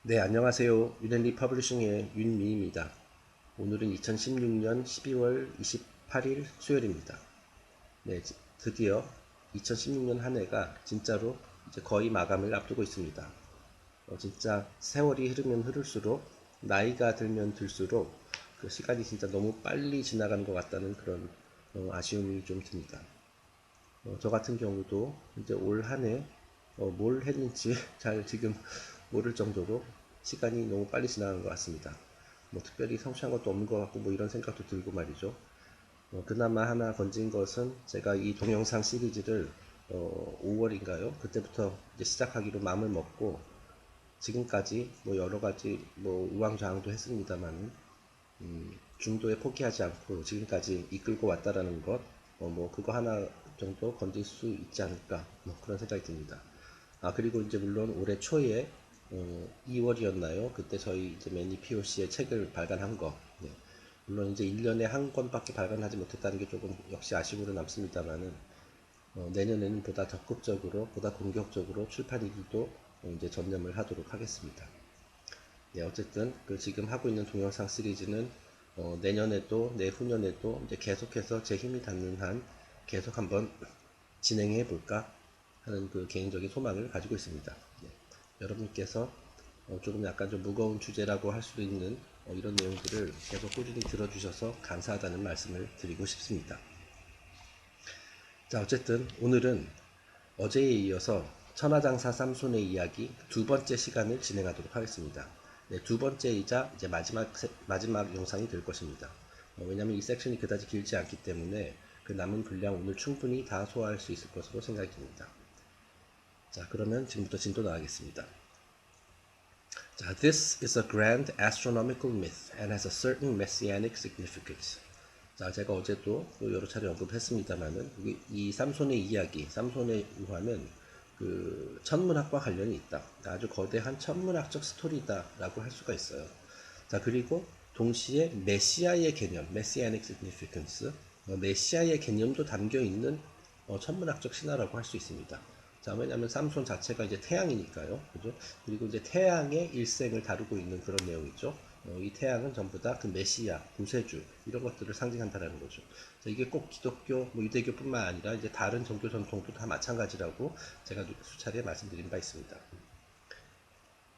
네, 안녕하세요. 윤앤리 퍼블리싱의 윤미입니다. 오늘은 2016년 12월 28일 수요일입니다. 네, 드디어 2016년 한 해가 진짜로 이제 거의 마감을 앞두고 있습니다. 진짜 세월이 흐르면 흐를수록 나이가 들면 들수록 그 시간이 진짜 너무 빨리 지나가는 것 같다는 그런 아쉬움이 좀 듭니다. 저 같은 경우도 이제 올 한 해 뭘 했는지 잘 지금 모를 정도로 시간이 너무 빨리 지나가는 것 같습니다. 뭐 특별히 성취한 것도 없는 것 같고 뭐 이런 생각도 들고 말이죠. 그나마 하나 건진 것은 제가 이 동영상 시리즈를 5월인가요? 그때부터 이제 시작하기로 마음을 먹고 지금까지 뭐 여러 가지 뭐 우왕좌왕도 했습니다만 중도에 포기하지 않고 지금까지 이끌고 왔다라는 것, 뭐 그거 하나 정도 건질 수 있지 않을까, 뭐 그런 생각이 듭니다. 그리고 이제 물론 올해 초에 2월이었나요? 그때 저희 이제 매니 POC의 책을 발간한 거. 네. 물론 이제 1년에 한 권밖에 발간하지 못했다는 게 조금 역시 아쉬움으로 남습니다만은 내년에는 보다 적극적으로, 보다 공격적으로 출판 일도 이제 전념을 하도록 하겠습니다. 네, 어쨌든 그 지금 하고 있는 동영상 시리즈는 내년에도 내후년에도 이제 계속해서 제 힘이 닿는 한 계속 한번 진행해 볼까 하는 그 개인적인 소망을 가지고 있습니다. 네, 여러분께서 조금 약간 좀 무거운 주제라고 할 수도 있는 이런 내용들을 계속 꾸준히 들어주셔서 감사하다는 말씀을 드리고 싶습니다. 자, 어쨌든 오늘은 어제에 이어서 천하장사 삼손의 이야기 두 번째 시간을 진행하도록 하겠습니다. 네, 두 번째이자 이제 마지막 영상이 될 것입니다. 왜냐하면 이 섹션이 그다지 길지 않기 때문에 그 남은 분량 오늘 충분히 다 소화할 수 있을 것으로 생각이 듭니다. 자, 그러면 지금부터 진도 나가겠습니다. 자, this is a grand astronomical myth and has a certain messianic significance. 자, 제가 어제도 여러 차례 언급했습니다만은 이 삼손의 이야기, 삼손의 유화는 그 천문학과 관련이 있다. 아주 거대한 천문학적 스토리다라고 할 수가 있어요. 자, 그리고 동시에 메시아의 개념, Messianic Significance, 메시아의 개념도 담겨 있는 천문학적 신화라고 할 수 있습니다. 자, 왜냐하면 삼손 자체가 이제 태양이니까요, 그죠? 그리고 이제 태양의 일생을 다루고 있는 그런 내용이죠. 이 태양은 전부 다 그 메시아, 구세주 이런 것들을 상징한다라는 거죠. 자, 이게 꼭 기독교, 뭐 유대교뿐만 아니라 이제 다른 종교 전통도 다 마찬가지라고 제가 수차례 말씀드린 바 있습니다.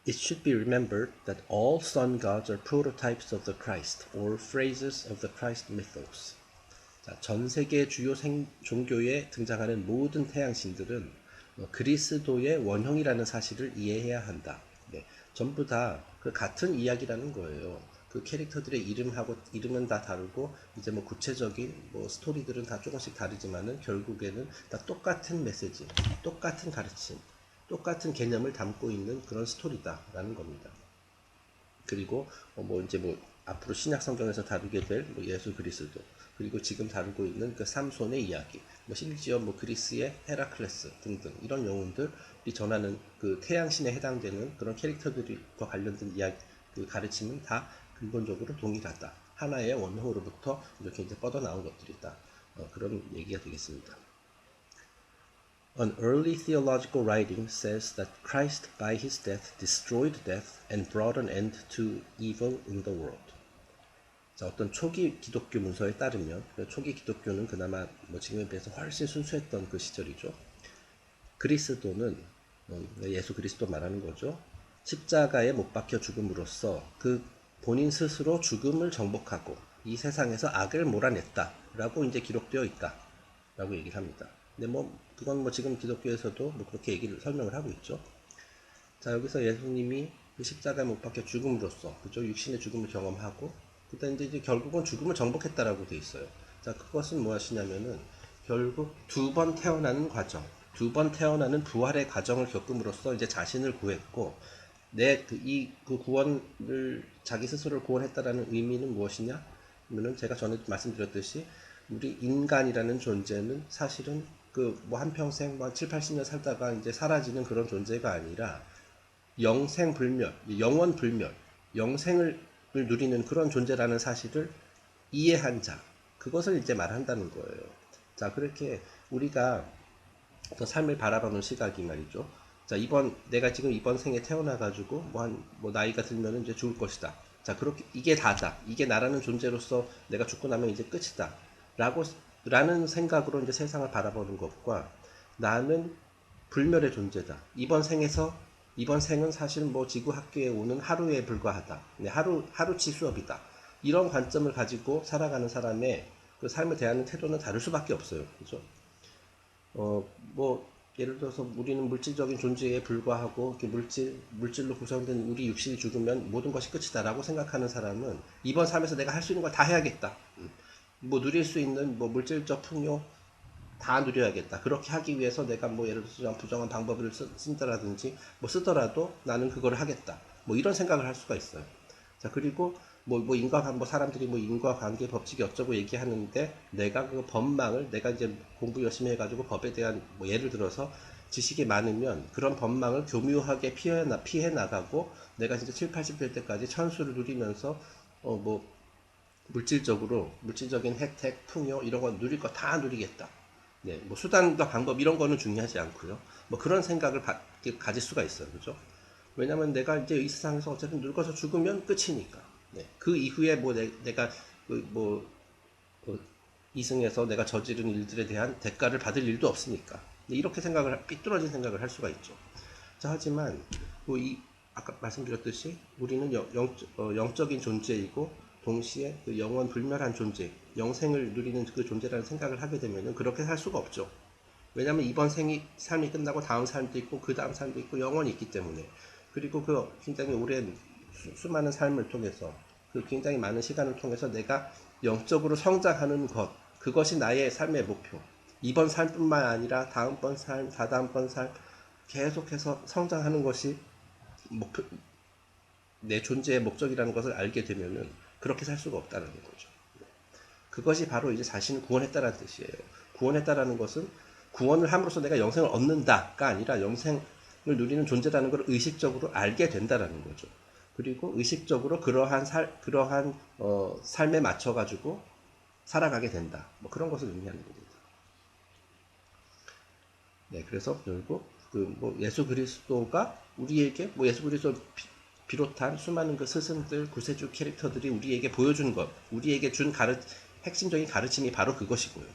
It should be remembered that all sun gods are prototypes of the Christ, or phrases of the Christ mythos. 자, 전 세계 주요 종교에 등장하는 모든 태양신들은 그리스도의 원형이라는 사실을 이해해야 한다. 네, 전부 다 그 같은 이야기라는 거예요. 그 캐릭터들의 이름은 다 다르고 이제 뭐 구체적인 뭐 스토리들은 다 조금씩 다르지만은 결국에는 다 똑같은 메시지, 똑같은 가르침, 똑같은 개념을 담고 있는 그런 스토리다라는 겁니다. 그리고 뭐 이제 뭐 앞으로 신약 성경에서 다루게 될 뭐 예수 그리스도, 그리고 지금 다루고 있는 그 삼손의 이야기, 뭐 심지어 뭐 그리스의 헤라클레스 등등 이런 영웅들이 전하는 그 태양신에 해당되는 그런 캐릭터들과 관련된 이야기, 그 가르침은 다 근본적으로 동일하다. 하나의 원호로부터 이렇게 이제 뻗어나온 것들이다. 그런 얘기가 되겠습니다. An early theological writing says that Christ by his death destroyed death and brought an end to evil in the world. 자, 어떤 초기 기독교 문서에 따르면 초기 기독교는 그나마 뭐 지금에 비해서 훨씬 순수했던 그 시절이죠. 그리스도는 예수 그리스도 말하는 거죠. 십자가에 못 박혀 죽음으로써 그 본인 스스로 죽음을 정복하고 이 세상에서 악을 몰아냈다라고 이제 기록되어 있다라고 얘기를 합니다. 근데 뭐 그건 뭐 지금 기독교에서도 뭐 그렇게 얘기를 설명을 하고 있죠. 자, 여기서 예수님이 그 십자가에 못 박혀 죽음으로써 그죠? 육신의 죽음을 경험하고 그다음 이제 결국은 죽음을 정복했다라고 돼 있어요. 자, 그것은 무엇이냐면은 결국 두 번 태어나는 과정, 두 번 태어나는 부활의 과정을 겪음으로써 이제 자신을 구했고 내 그 구원을 자기 스스로를 구원했다라는 의미는 무엇이냐? 그러면은 제가 전에 말씀드렸듯이 우리 인간이라는 존재는 사실은 그 뭐 한평생 뭐 7, 80년 살다가 이제 사라지는 그런 존재가 아니라 영생불멸, 영원불멸, 영생을 누리는 그런 존재라는 사실을 이해한 자, 그것을 이제 말한다는 거예요. 자, 그렇게 우리가 삶을 바라보는 시각이 말이죠. 자, 내가 지금 이번 생에 태어나가지고, 뭐 나이가 들면은 이제 죽을 것이다. 자, 그렇게, 이게 다다. 이게 나라는 존재로서 내가 죽고 나면 이제 끝이다. 라는 생각으로 이제 세상을 바라보는 것과 나는 불멸의 존재다. 이번 생은 사실 뭐 지구 학교에 오는 하루에 불과하다. 네, 하루치 수업이다. 이런 관점을 가지고 살아가는 사람의 그 삶을 대하는 태도는 다를 수밖에 없어요. 그죠? 뭐, 예를 들어서 우리는 물질적인 존재에 불과하고, 이렇게 물질로 구성된 우리 육신이 죽으면 모든 것이 끝이다라고 생각하는 사람은 이번 삶에서 내가 할 수 있는 걸 다 해야겠다. 뭐 누릴 수 있는 뭐 물질적 풍요 다 누려야겠다. 그렇게 하기 위해서 내가 뭐 예를 들어서 부정한 방법을 쓴다라든지 뭐 쓰더라도 나는 그걸 하겠다. 뭐 이런 생각을 할 수가 있어요. 자, 그리고 뭐 사람들이 뭐 인과관계 법칙이 어쩌고 얘기하는데 내가 그 법망을 내가 이제 공부 열심히 해가지고 법에 대한 뭐 예를 들어서 지식이 많으면 그런 법망을 교묘하게 피해 나가고 내가 진짜 7, 80될 때까지 천수를 누리면서 뭐 물질적인 혜택, 풍요 이런 거 누릴 거 다 누리겠다. 네, 뭐 수단과 방법 이런 거는 중요하지 않고요. 뭐 그런 생각을 가질 수가 있어요, 그죠? 왜냐면 내가 이제 이 세상에서 어쨌든 늙어서 죽으면 끝이니까. 네, 그 이후에 뭐 내가 뭐 이승에서 내가 저지른 일들에 대한 대가를 받을 일도 없으니까. 네, 이렇게 삐뚤어진 생각을 할 수가 있죠. 자, 하지만 뭐 아까 말씀드렸듯이 우리는 영적인 존재이고 동시에 그 영원 불멸한 존재, 영생을 누리는 그 존재라는 생각을 하게 되면은 그렇게 살 수가 없죠. 왜냐하면 이번 삶이 끝나고 다음 삶도 있고 그 다음 삶도 있고 영원히 있기 때문에. 그리고 그 굉장히 오랜 수많은 삶을 통해서 그 굉장히 많은 시간을 통해서 내가 영적으로 성장하는 것, 그것이 나의 삶의 목표. 이번 삶뿐만 아니라 다음번 삶, 다다음번 삶 계속해서 성장하는 것이 목표, 내 존재의 목적이라는 것을 알게 되면은 그렇게 살 수가 없다는 거죠. 그것이 바로 이제 자신을 구원했다라는 뜻이에요. 구원했다라는 것은 구원을 함으로써 내가 영생을 얻는다가 아니라 영생을 누리는 존재라는 걸 의식적으로 알게 된다라는 거죠. 그리고 의식적으로 그러한 삶에 맞춰 가지고 살아가게 된다. 뭐 그런 것을 의미하는 겁니다. 네, 그래서 결국 뭐 예수 그리스도가 우리에게 뭐 예수 그리스도 비롯한 수많은 그 스승들, 구세주 캐릭터들이 우리에게 보여준 것, 우리에게 준 핵심적인 가르침이 바로 그것이고요.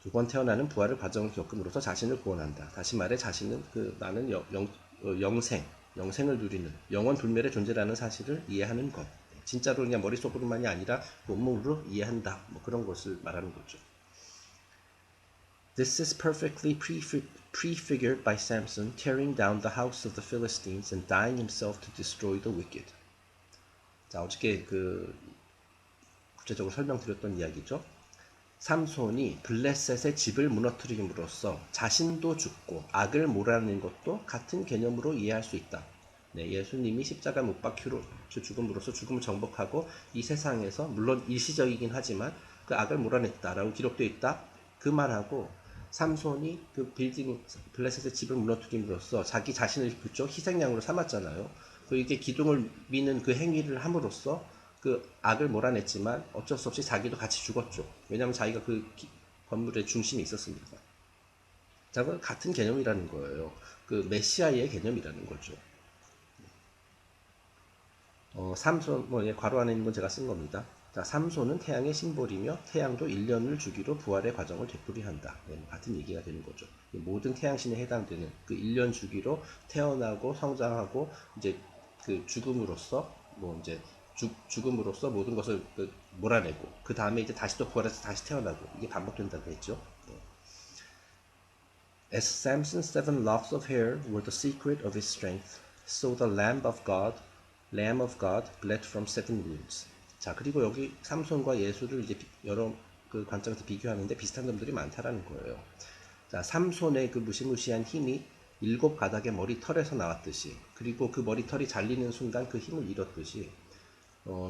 두 번 태어나는 부활의 과정을 겪음으로써 자신을 구원한다. 다시 말해 자신은 나는 영생을 누리는 영원 불멸의 존재라는 사실을 이해하는 것. 진짜로 그냥 머릿속으로만이 아니라 온몸으로 이해한다. 뭐 그런 것을 말하는 거죠. This is perfectly prefigured by Samson tearing down the house of the Philistines and dying himself to destroy the wicked. 자, 어저께 구체적으로 설명드렸던 이야기죠. 삼손이 블레셋의 집을 무너뜨림으로써 자신도 죽고 악을 몰아내는 것도 같은 개념으로 이해할 수 있다. 네, 예수님이 십자가 못 박히로 죽음으로써 죽음을 정복하고 이 세상에서 물론 일시적이긴 하지만 그 악을 몰아냈다라고 기록되어 있다. 그 말하고 삼손이 블레셋의 집을 무너뜨림으로써 자기 자신을 그쪽 희생양으로 삼았잖아요. 이게 기둥을 미는 그 행위를 함으로써 그 악을 몰아냈지만 어쩔 수 없이 자기도 같이 죽었죠. 왜냐하면 자기가 그 건물의 중심에 있었으니까. 자, 그건 같은 개념이라는 거예요. 그 메시아의 개념이라는 거죠. 삼손, 괄호 안에 있는 건 제가 쓴 겁니다. 자, 삼손은 태양의 심볼이며 태양도 1년을 주기로 부활의 과정을 되풀이한다. 네, 같은 얘기가 되는 거죠. 모든 태양신에 해당되는 그 1년 주기로 태어나고 성장하고 이제 그 죽음으로써 이제 죽음으로써 모든 것을 몰아내고 그 다음에 이제 다시 또 부활해서 다시 태어나고 이게 반복된다고 했죠. 네. As Samson's 7 locks of hair were the secret of his strength, so the Lamb of God bled from 7 wounds. 자, 그리고 여기 삼손과 예수를 이제 여러 그 관점에서 비교하는데 비슷한 점들이 많다라는 거예요. 자, 삼손의 그 무시무시한 힘이 7가닥의 머리털에서 나왔듯이, 그리고 그 머리털이 잘리는 순간 그 힘을 잃었듯이,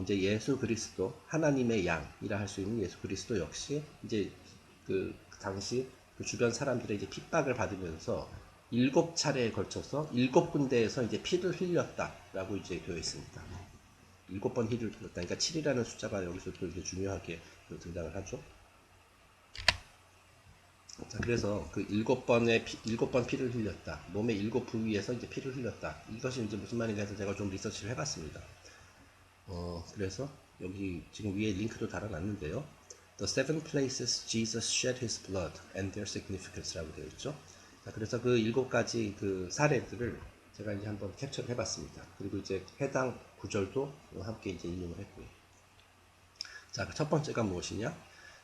이제 예수 그리스도, 하나님의 양이라 할 수 있는 예수 그리스도 역시 이제 그 당시 그 주변 사람들의 이제 핍박을 받으면서 7차례에 걸쳐서 7군데에서 이제 피를 흘렸다라고 이제 되어 있습니다. 7번 피를 흘렸다. 그러니까 7이라는 숫자가 여기서 또 이제 중요하게 등장을 하죠. 자, 그래서 그 일곱 번 피를 흘렸다. 몸의 일곱 부위에서 이제 피를 흘렸다. 이것이 이제 무슨 말인가 해서 제가 좀 리서치를 해봤습니다. 그래서 여기 지금 위에 링크도 달아놨는데요. The seven places Jesus shed his blood and their significance라고 되어 있죠. 자, 그래서 그 일곱 가지 그 사례들을 제가 이제 한번 캡처를 해봤습니다. 그리고 이제 해당 구절도 함께 이제 인용을 했고요. 자, 첫 번째가 무엇이냐?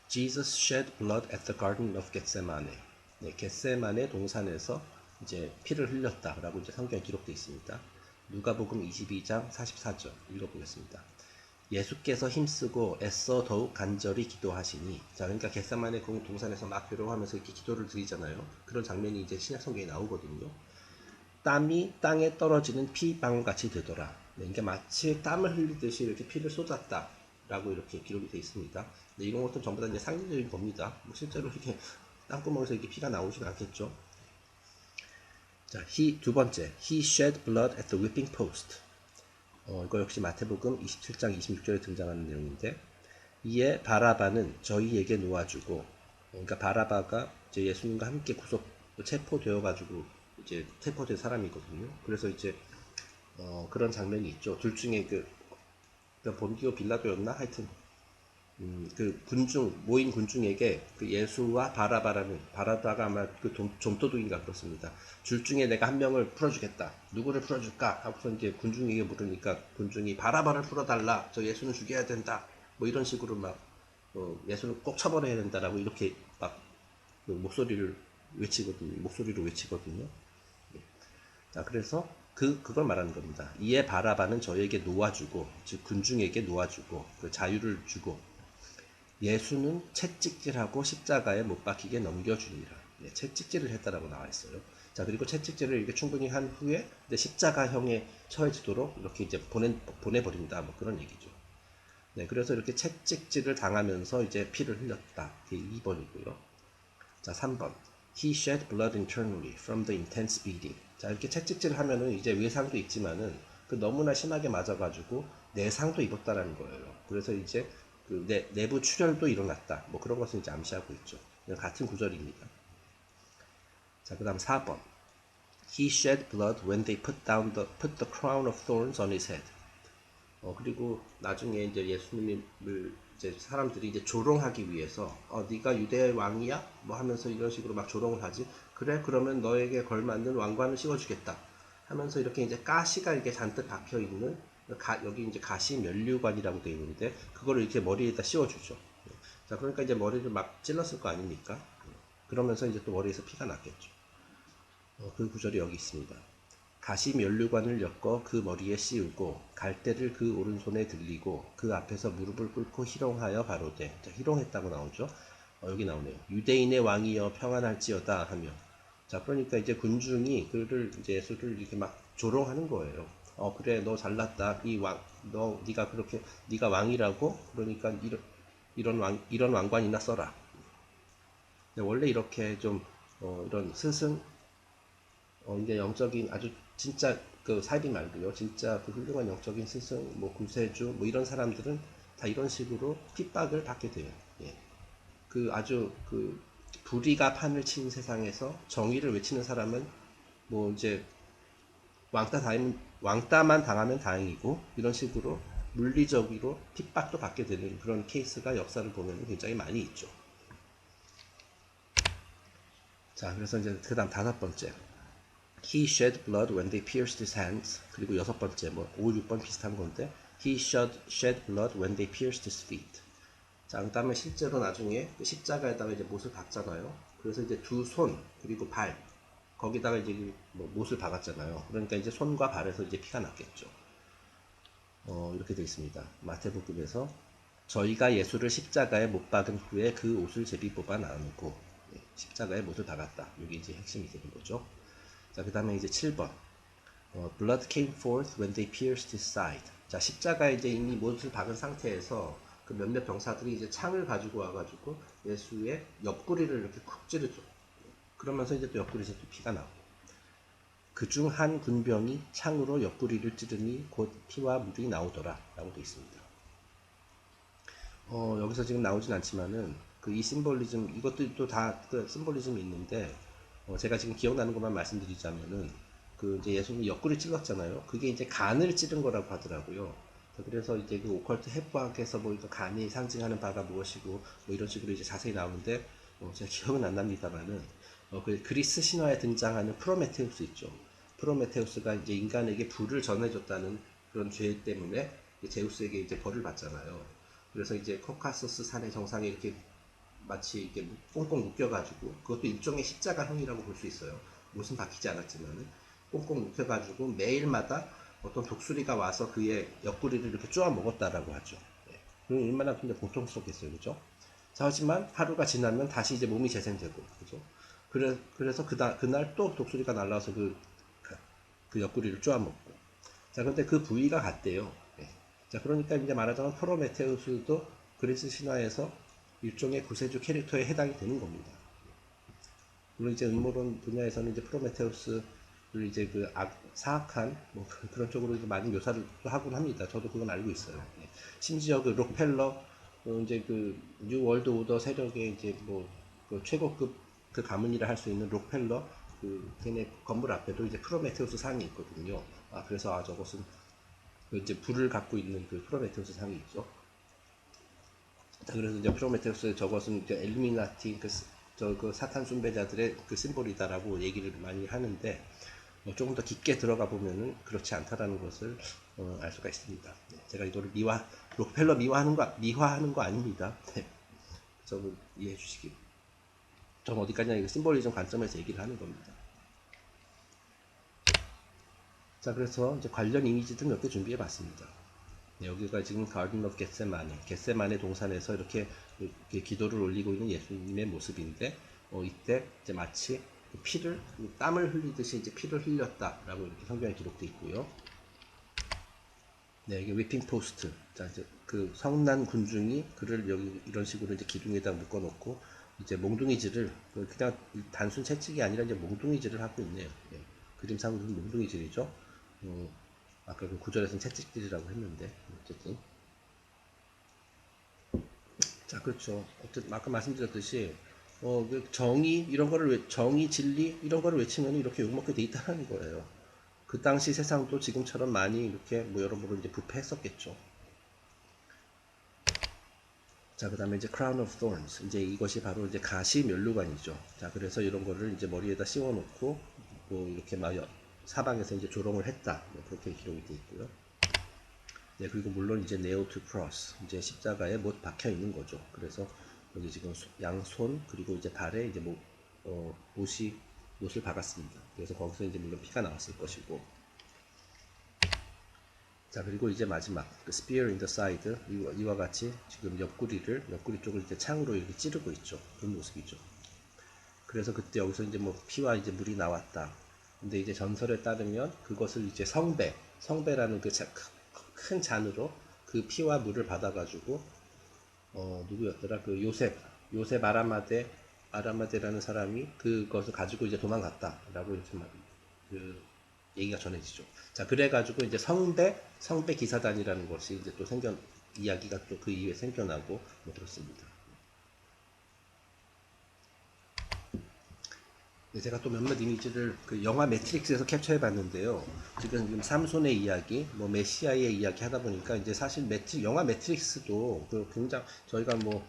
Jesus shed blood at the Garden of Gethsemane. 네, 겟세마네 동산에서 이제 피를 흘렸다라고 이제 성경에 기록되어 있습니다. 누가복음 22장 44절 읽어보겠습니다. 예수께서 힘쓰고 애써 더욱 간절히 기도하시니. 자, 그러니까 겟세마네 동산에서 막 괴로워하면서 이렇게 기도를 드리잖아요. 그런 장면이 이제 신약 성경에 나오거든요. 땀이 땅에 떨어지는 피방울같이 되더라. 네, 그러니까 마치 땀을 흘리듯이 이렇게 피를 쏟았다라고 이렇게 기록이 되어 있습니다. 네, 이런 것도 전부 다 이제 상징적인 겁니다. 뭐 실제로 이렇게 땅구멍에서 이렇게 피가 나오진 않겠죠. 자, 두 번째, he shed blood at the whipping post. 이거 역시 마태복음 27장 26절에 등장하는 내용인데, 이에 바라바는 저희에게 놓아주고, 그러니까 바라바가 이제 예수님과 함께 체포되어가지고 이제 체포된 사람이거든요. 그래서 이제 그런 장면이 있죠. 둘 중에 그 본디오 빌라도였나 하여튼 그 모인 군중에게 그 예수와 바라바가 아마 그 좀도둑인가 그렇습니다. 둘 중에 내가 한 명을 풀어주겠다. 누구를 풀어줄까? 하고서 이제 군중에게 물으니까 군중이 바라바를 풀어달라. 저 예수는 죽여야 된다. 뭐 이런 식으로 막 예수는 꼭 처벌해야 된다라고 이렇게 막그 목소리로 외치거든요. 자, 그래서 그걸 말하는 겁니다. 이에 바라바는 저에게 놓아주고, 즉 군중에게 놓아주고 그 자유를 주고, 예수는 채찍질하고 십자가에 못 박히게 넘겨주니라. 네, 채찍질을 했다라고 나와 있어요. 자, 그리고 채찍질을 이렇게 충분히 한 후에 십자가형에 처해지도록 이렇게 이제 보내버린다. 뭐 그런 얘기죠. 네, 그래서 이렇게 채찍질을 당하면서 이제 피를 흘렸다. 이게 2번이고요. 자, 3번. He shed blood internally from the intense beating. 자, 이렇게 채찍질을 하면은 이제 외상도 있지만은 그 너무나 심하게 맞아가지고 내상도 입었다라는 거예요. 그래서 이제 그 내부 출혈도 일어났다. 뭐 그런 것을 이제 암시하고 있죠. 같은 구절입니다. 자, 그 다음 4번. He shed blood when they put the crown of thorns on his head. 그리고 나중에 이제 예수님을 이제 사람들이 이제 조롱하기 위해서 네가 유대 왕이야? 뭐 하면서 이런 식으로 막 조롱을 하지. 그래, 그러면 너에게 걸맞는 왕관을 씌워주겠다 하면서 이렇게 이제 가시가 이렇게 잔뜩 박혀 있는 여기 이제 가시 면류관이라고 되어 있는데 그거를 이렇게 머리에다 씌워주죠. 자, 그러니까 이제 머리를 막 찔렀을 거 아닙니까? 그러면서 이제 또 머리에서 피가 났겠죠. 그 구절이 여기 있습니다. 가시 면류관을 엮어 그 머리에 씌우고 갈대를 그 오른손에 들리고 그 앞에서 무릎을 꿇고 희롱하여 가로되. 자, 희롱했다고 나오죠. 여기 나오네요. 유대인의 왕이여 평안할지어다 하며. 자, 그러니까 이제 군중이 그를 이제 예수를 이렇게 막 조롱하는 거예요. 그래, 너 잘났다. 네가 그렇게 네가 왕이라고. 그러니까 이런 왕관이나 써라. 원래 이렇게 좀 이런 스승 이제 영적인 아주 진짜 그 사이비 말고요. 진짜 그 훌륭한 영적인 스승, 뭐 구세주, 뭐 이런 사람들은 다 이런 식으로 핍박을 받게 돼요. 예. 그 아주 그 불의가 판을 치는 세상에서 정의를 외치는 사람은 뭐 이제 왕따만 당하면 다행이고 이런 식으로 물리적으로 핍박도 받게 되는 그런 케이스가 역사를 보면 굉장히 많이 있죠. 자, 그래서 이제 그 다음 5번째. He shed blood when they pierced his hands. 그리고 6번째, 뭐 5, 6번 비슷한 건데 He shed blood when they pierced his feet. 자, 그 다음에 실제로 나중에 십자가에다가 이제 못을 박잖아요. 그래서 이제 두 손 그리고 발 거기다가 이제 뭐 못을 박았잖아요. 그러니까 이제 손과 발에서 이제 피가 났겠죠. 이렇게 되어 있습니다. 마태복음에서 저희가 예수를 십자가에 못 박은 후에 그 옷을 제비 뽑아 나누고 십자가에 못을 박았다. 이게 이제 핵심이 되는 거죠. 자, 그 다음에 이제 7번. Blood came forth when they pierced his side. 자, 십자가에 이제 이미 못을 박은 상태에서 그 몇몇 병사들이 이제 창을 가지고 와가지고 예수의 옆구리를 이렇게 쿡 찌르죠. 그러면서 이제 또 옆구리에서 또 피가 나고. 그중 한 군병이 창으로 옆구리를 찌르니 곧 피와 물이 나오더라. 라고 되어 있습니다. 여기서 지금 나오진 않지만은 그 이 심볼리즘 이것도 또 다 그 심볼리즘이 있는데 제가 지금 기억나는 것만 말씀드리자면은 그 이제 예수님이 옆구리 찔렀잖아요. 그게 이제 간을 찌른 거라고 하더라고요. 그래서 이제 그 오컬트 해부학에서 뭐 간이 상징하는 바가 무엇이고 뭐 이런 식으로 이제 자세히 나오는데 제가 기억은 안 납니다만은 그 그리스 신화에 등장하는 프로메테우스 있죠. 프로메테우스가 이제 인간에게 불을 전해줬다는 그런 죄 때문에 제우스에게 이제 벌을 받잖아요. 그래서 이제 코카소스 산의 정상에 이렇게 마치 이렇게 꽁꽁 묶여가지고 그것도 일종의 십자가형이라고 볼 수 있어요. 못은 박히지 않았지만은 꽁꽁 묶여가지고 매일마다 어떤 독수리가 와서 그의 옆구리를 이렇게 쪼아 먹었다라고 하죠. 예. 그럼 얼마나 근데 고통스럽겠어요, 그죠? 자, 하지만 하루가 지나면 다시 이제 몸이 재생되고, 그죠? 그래서 그날 또 독수리가 날라와서 그 옆구리를 쪼아 먹고. 자, 근데 그 부위가 같대요. 예. 자, 그러니까 이제 말하자면 프로메테우스도 그리스 신화에서 일종의 구세주 캐릭터에 해당이 되는 겁니다. 물론 이제 음모론 분야에서는 이제 프로메테우스를 이제 그 사악한 뭐 그런 쪽으로 이제 많이 묘사를 하곤 합니다. 저도 그건 알고 있어요. 예. 심지어 그 록펠러 이제 그 뉴 월드 오더 세력의 이제 뭐그 최고급 그 가문이라 할 수 있는 록펠러 그 걔네 건물 앞에도 이제 프로메테우스 상이 있거든요. 그래서 저것은 그 이제 불을 갖고 있는 그 프로메테우스 상이 있죠. 그래서 이제 프로메테우스 저것은 이제 엘루미나티 그 사탄 숭배자들의 그 심볼이다라고 얘기를 많이 하는데 조금 더 깊게 들어가 보면은 그렇지 않다라는 것을 알 수가 있습니다. 네, 제가 이거를 록펠러 미화하는 거 아닙니다. 네, 저는 이해해 주시기. 전 어디까지나 이거 심볼리즘 관점에서 얘기를 하는 겁니다. 자, 그래서 이제 관련 이미지들 몇 개 준비해 봤습니다. 네, 여기가 지금 가든 오브 겟세마네 동산에서 이렇게 기도를 올리고 있는 예수님의 모습인데, 이때 이제 마치 땀을 흘리듯이 이제 피를 흘렸다라고 이렇게 성경에 기록되어 있고요. 네, 이게 위핑 포스트. 자, 이제 그 성난 군중이 그를 여기 이런 식으로 이제 기둥에다 묶어놓고 이제 몽둥이질을 그냥 단순 채찍이 아니라 이제 몽둥이질을 하고 있네요. 네, 그림상으로는 몽둥이질이죠. 아까 그 구절에서는 채찍질이라고 했는데 어쨌든 자, 그렇죠. 어쨌든 아까 말씀드렸듯이 그 정의 이런 거를 정의 진리 이런 거를 외치면 이렇게 욕먹게 돼 있다는 거예요. 그 당시 세상도 지금처럼 많이 이렇게 뭐 여러모로 이제 부패했었겠죠. 자, 그다음에 이제 crown of thorns 이제 이것이 바로 이제 가시 면류관이죠. 자, 그래서 이런 거를 이제 머리에다 씌워놓고 뭐 이렇게 막 사방에서 이제 조롱을 했다. 뭐 그렇게 기록이 돼 있고요. 네, 그리고 물론 이제 nail to cross 이제 십자가에 못 박혀 있는 거죠. 그래서 여기 지금 양손 그리고 이제 발에 이제 못을 박았습니다. 그래서 거기서 이제 물론 피가 나왔을 것이고. 자, 그리고 이제 마지막 그 spear in the side 이와 같이 지금 옆구리 쪽을 이제 창으로 이렇게 찌르고 있죠. 그런 모습이죠. 그래서 그때 여기서 이제 뭐 피와 이제 물이 나왔다. 근데 이제 전설에 따르면 그것을 이제 성배라는 그 큰 잔으로 그 피와 물을 받아가지고 누구였더라? 그 요셉 아라마데라는 사람이 그것을 가지고 이제 도망갔다라고 이렇게 그 얘기가 전해지죠. 자, 그래가지고 이제 성배 기사단이라는 것이 이제 또 이야기가 또 그 이후에 생겨나고 뭐 그렇습니다. 네, 제가 또 몇몇 이미지를 그 영화 매트릭스에서 캡처해 봤는데요. 지금 삼손의 이야기, 뭐 메시아의 이야기 하다 보니까 이제 사실 영화 매트릭스도 그 굉장히 저희가 뭐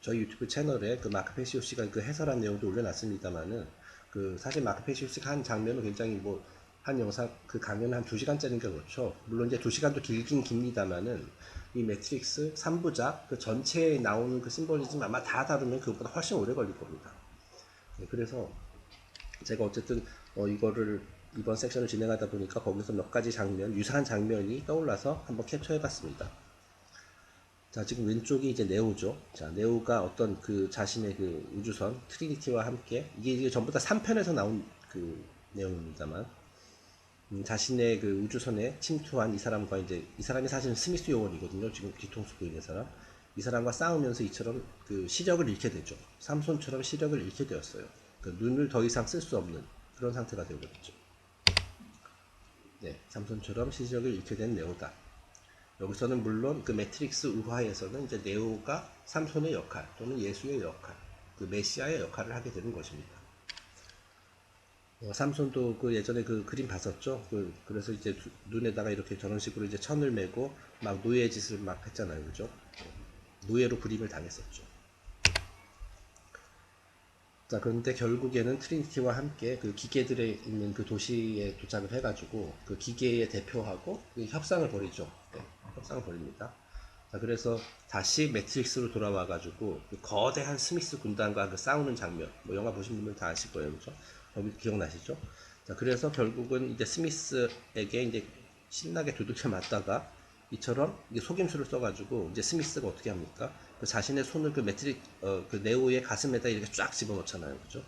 저희 유튜브 채널에 그 마크 페시오 씨가 그 해설한 내용도 올려놨습니다만은 그 사실 마크 페시오 씨가 한 장면은 굉장히 뭐 한 영상 그 강연은 한 2시간짜리인가 그렇죠. 물론 이제 2시간도 길긴 깁니다만은 이 매트릭스 3부작 그 전체에 나오는 그 심볼리즘 아마 다 다루면 그것보다 훨씬 오래 걸릴 겁니다. 네, 그래서 제가 어쨌든 이거를 이번 섹션을 진행하다 보니까 거기서 몇 가지 유사한 장면이 떠올라서 한번 캡처해 봤습니다. 자, 지금 왼쪽이 이제 네오죠. 자, 네오가 어떤 그 자신의 그 우주선 트리니티와 함께 이게 전부 다 3편에서 나온 그 내용입니다만 자신의 그 우주선에 침투한 이 사람과 이제 이 사람이 사실은 스미스 요원이거든요. 지금 뒤통수 보이는 사람. 이 사람과 싸우면서 이처럼 그 시력을 잃게 되죠. 삼손처럼 시력을 잃게 되었어요. 그 눈을 더 이상 쓸 수 없는 그런 상태가 되어버렸죠. 네, 삼손처럼 시력을 잃게 된 네오다. 여기서는 물론 그 매트릭스 의화에서는 이제 네오가 삼손의 역할 또는 예수의 역할, 그 메시아의 역할을 하게 되는 것입니다. 삼손도 그 예전에 그 그림 봤었죠. 그래서 이제 눈에다가 이렇게 저런 식으로 이제 천을 메고 막 노예 짓을 막 했잖아요, 그죠? 노예로 불임을 당했었죠. 자, 그런데 결국에는 트리니티와 함께 그 기계들에 있는 그 도시에 도착을 해가지고 그 기계의 대표하고 그 협상을 벌이죠. 네, 협상을 벌입니다. 자, 그래서 다시 매트릭스로 돌아와가지고 그 거대한 스미스 군단과 그 싸우는 장면, 뭐 영화 보신 분들 다 아실 거예요, 그죠? 여기 기억나시죠? 자, 그래서 결국은 이제 스미스에게 이제 신나게 두들겨 맞다가 이처럼 이게 속임수를 써가지고 이제 스미스가 어떻게 합니까? 그 자신의 손을 그 네오의 가슴에다 이렇게 쫙 집어넣잖아요, 그죠?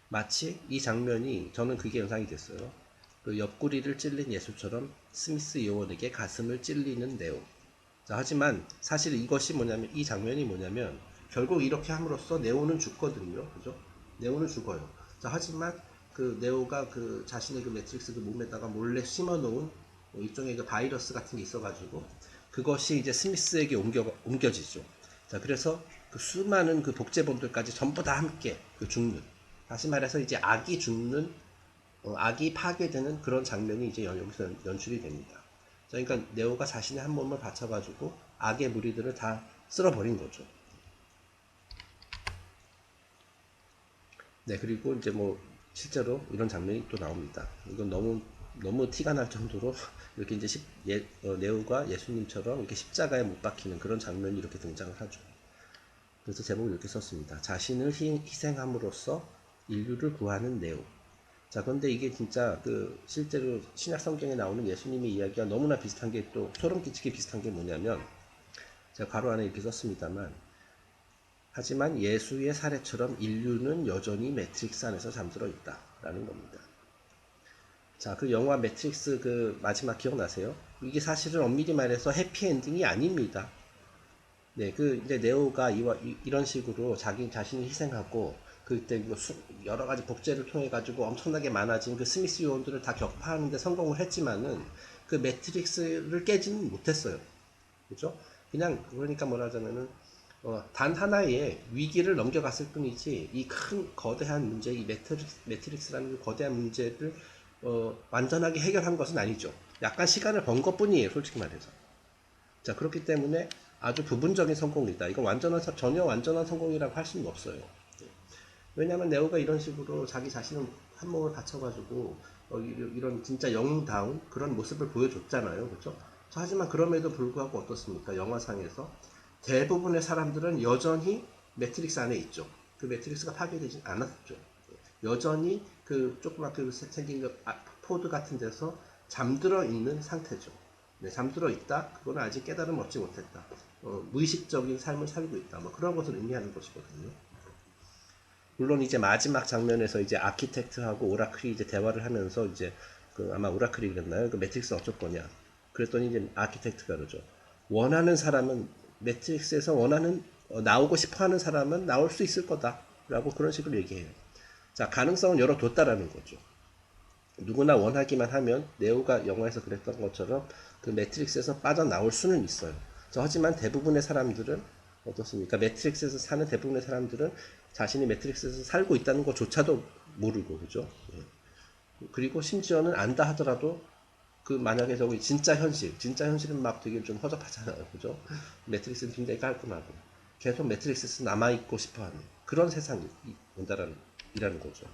마치 이 장면이 저는 그게 연상이 됐어요. 그 옆구리를 찔린 예수처럼 스미스 요원에게 가슴을 찔리는 네오. 자, 하지만 사실 이것이 뭐냐면 이 장면이 뭐냐면 결국 이렇게 함으로써 네오는 죽거든요, 그죠? 네오는 죽어요. 자, 하지만 그 네오가 그 자신의 그 매트릭스 그 몸에다가 몰래 심어놓은 뭐 일종의 그 바이러스 같은 게 있어가지고 그것이 이제 스미스에게 옮겨지죠. 자, 그래서 그 수많은 그 복제본들까지 전부 다 함께 그 죽는. 다시 말해서 이제 악이 죽는, 악이 파괴되는 그런 장면이 이제 여기서 연출이 됩니다. 자, 그러니까 네오가 자신의 한 몸을 바쳐가지고 악의 무리들을 다 쓸어버린 거죠. 네, 그리고 이제 뭐 실제로 이런 장면이 또 나옵니다. 이건 너무 티가 날 정도로 이렇게 이제 네오가 예수님처럼 이렇게 십자가에 못 박히는 그런 장면이 이렇게 등장을 하죠. 그래서 제목을 이렇게 썼습니다. 자신을 희생함으로써 인류를 구하는 네오. 자, 그런데 이게 진짜 그 실제로 신약 성경에 나오는 예수님의 이야기가 너무나 비슷한 게 또 소름 끼치게 비슷한 게 뭐냐면 제가 가로 안에 이렇게 썼습니다만 하지만 예수의 사례처럼 인류는 여전히 매트릭스 안에서 잠들어 있다라는 겁니다. 자, 그 영화 매트릭스 그 마지막 기억나세요? 이게 사실은 엄밀히 말해서 해피엔딩이 아닙니다. 네, 그 이제 네오가 이런 식으로 자기 자신을 희생하고 그때 뭐 여러 가지 복제를 통해 가지고 엄청나게 많아진 그 스미스 요원들을 다 격파하는데 성공을 했지만은 그 매트릭스를 깨지는 못했어요. 그죠? 그냥 그러니까 뭐라자면은 단 하나의 위기를 넘겨갔을 뿐이지 이 큰 거대한 문제, 이 매트릭스라는 그 거대한 문제를 완전하게 해결한 것은 아니죠. 약간 시간을 번 것뿐이에요, 솔직히 말해서. 자, 그렇기 때문에 아주 부분적인 성공이다. 이건 전혀 완전한 성공이라고 할 수는 없어요. 왜냐하면 네오가 이런 식으로 자기 자신을 한 몸을 바쳐가지고 이런 진짜 영웅다운 그런 모습을 보여줬잖아요. 그렇죠? 하지만 그럼에도 불구하고 어떻습니까? 영화상에서 대부분의 사람들은 여전히 매트릭스 안에 있죠. 그 매트릭스가 파괴되지 않았죠. 여전히 그 조그맣게 생긴 그 포드 같은 데서 잠들어 있는 상태죠. 네, 잠들어 있다. 그거는 아직 깨달음 얻지 못했다. 무의식적인 삶을 살고 있다. 뭐 그런 것을 의미하는 것이거든요. 물론 이제 마지막 장면에서 이제 아키텍트하고 오라클이 이제 대화를 하면서 이제 그 아마 오라클이 그랬나요? 그 매트릭스 어쩔 거냐? 그랬더니 이제 아키텍트가 그러죠. 원하는 사람은 매트릭스에서 나오고 싶어하는 사람은 나올 수 있을 거다라고 그런 식으로 얘기해요. 자, 가능성은 열어뒀다라는 거죠. 누구나 원하기만 하면 네오가 영화에서 그랬던 것처럼 그 매트릭스에서 빠져나올 수는 있어요. 하지만 대부분의 사람들은 어떻습니까? 매트릭스에서 사는 대부분의 사람들은 자신이 매트릭스에서 살고 있다는 것조차도 모르고, 그죠? 예. 그리고 심지어는 안다 하더라도 그 만약에 저기 진짜 현실은 막 되게 좀 허접하잖아요, 그죠? 매트릭스는 굉장히 깔끔하고 계속 매트릭스에서 남아있고 싶어하는 그런 세상이 온다라는 이라는 거죠.